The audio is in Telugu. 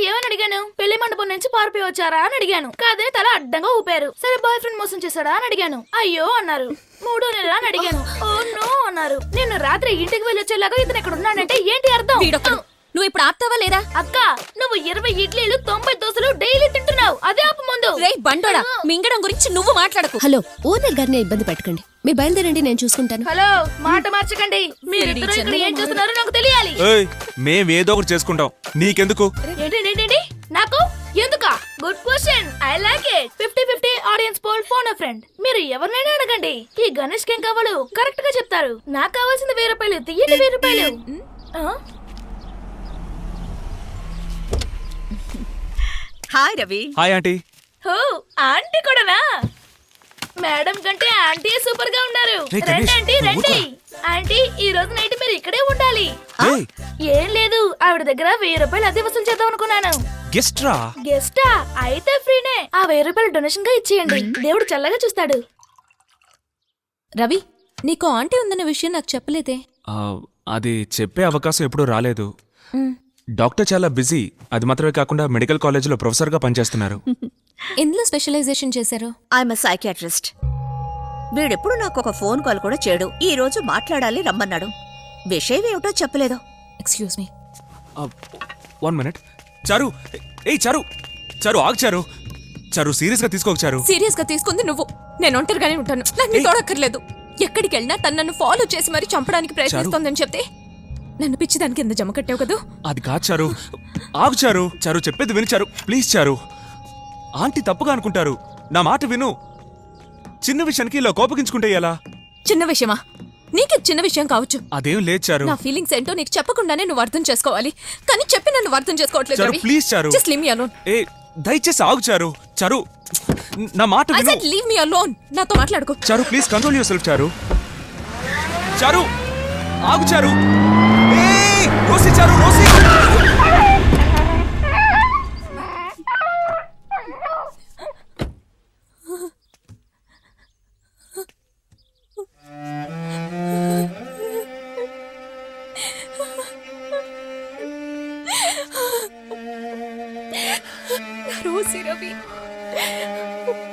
ఏమని అడిగాను? పెళ్లి మండపం నుంచి పారిపోయి వచ్చారా అని అడిగాను. కాదని తల అడ్డంగా ఊపారు. సరే బాయ్ ఫ్రెండ్ మోసం చేశాడా అని అడిగాను. అయ్యో అన్నారు. 3 నెలలు అని అడిగాను. ఓ నో అన్నారు. నేను రాత్రి ఇంటికి వెళ్ళి వచ్చేలాగా ఇతను ఇక్కడ ఉన్నాడంటే ఏంటి అర్థం? నువ్వు ఇప్పుడు ఆపుతావా లేదా? అక్క, నువ్వు 20 ఇడ్లీలు 90 దోశలు డైలీ తింటున్నావు. అదే ఆపు ముందు. రేయ్ బండోడా, మింగడం గురించి నువ్వు మాట్లాడకు. హలో, ఓనర్ గారిని ఇబ్బంది పెట్టకండి. మీ బయలుదేరండి, నేను చూసుకుంటాను. హలో, మాట మార్చకండి. మీరిద్దరూ ఇక్కడ ఏం చేస్తున్నారో నాకు తెలియాలి. మేమేదో ఒకటి చేసుకుంటాం, నీకెందుకు? ఏంటి నాకు ఎందుకా? Good question, I like it. 50-50 audience poll phone a friend. మీరు ఎవరినైనా అడగండి, ఈ గణేష్ ఏం కావాలో కరెక్ట్ గా చెప్తారు. నాకు కావాల్సింది 1000 రూపాయలు. తీయండి 1000 రూపాయలు. హాయ్ రవి. Hi aunty. హో, ఆంటీ కూడానా? మేడం కంటే ఆంటీ సూపర్ గా ఉన్నారు. రండి ఆంటీ, రండి. ఆంటీ, ఈ రోజు నైట్ మీరు ఇక్కడే ఉండాలి. ఏం లేదు, ఆవిడ దగ్గర 1000 రూపాయలు అద్దె వసూలు చేద్దాం అనుకున్నాను. గెస్టా? అయితే ఫ్రీనే. ఆ 1000 రూపాయలు డొనేషన్ గా ఇచ్చేయండి. దేవుడు చల్లగా చూస్తాడు. రవి, నీకు ఆంటీ ఉందన్న విషయం నాకు చెప్పలేదే. అది చెప్పే అవకాశం ఎప్పుడూ రాలేదు. డాక్టర్ చాలా బిజీ. అది మాత్రమే కాకుండా మెడికల్ కాలేజీలో ప్రొఫెసర్ గా పనిచేస్తున్నారు. ఎందులో స్పెషలైజేషన్ చేశారు? I'm psychiatrist. వీడెప్పుడు నాకు ఒక ఫోన్ కాల్ కూడా చేయడు. ఈ రోజు మాట్లాడాలి రమ్మన్నాడు. విషయం ఏమిటో చెప్పలేదు. Excuse me. 1 మినిట్. చారు, చారు, చారు ఆగు. చారు, చారు సీరియస్ గా తీసుకోకు. చారు సీరియస్ గా తీసుకుంది నువ్వు. నేను ఒంటరిగానే ఉంటాను, నాకు నీ తోడక్కర్లేదు. ఎక్కడికి వెళ్ళినా తను నన్ను ఫాలో చేసి మరీ చంపడానికి ప్రయత్నిస్తోందని చెప్తే నన్ను పిచ్చిదాని కింద జమ కట్టావు కదా. అది కాదు చారు, ఆగు చారు. చారు చెప్పేది విను చారు, ప్లీజ్ చారు. ఆంటీ తప్పుగా అనుకుంటారు, నా మాట విను. చిన్న విషయానికి ఇలా కోపగించుకుంటే ఎలా? చిన్న విషయమా? నీకు చిన్న విషయం కావచ్చు. అదేం లేదు చారు. నా ఫీలింగ్స్ ఏంటో నీకు చెప్పకుండానే నువ్వు అర్థం చేసుకోవాలి, కానీ చెప్పి నన్ను అర్థం చేసుకోవట్లేదు. చారు ప్లీజ్ చారు. Just leave me alone. దయచేసి ఆగు చారు. చారు నా మాట ఐ విను. Said leave me alone. నాతో మాట్లాడుకో. చారు ప్లీజ్ కంట్రోల్ యువర్ సెల్ఫ్. చారు, చారు ఆగు. చారు, రోసి, చారు, రోసి. రోసి రవి.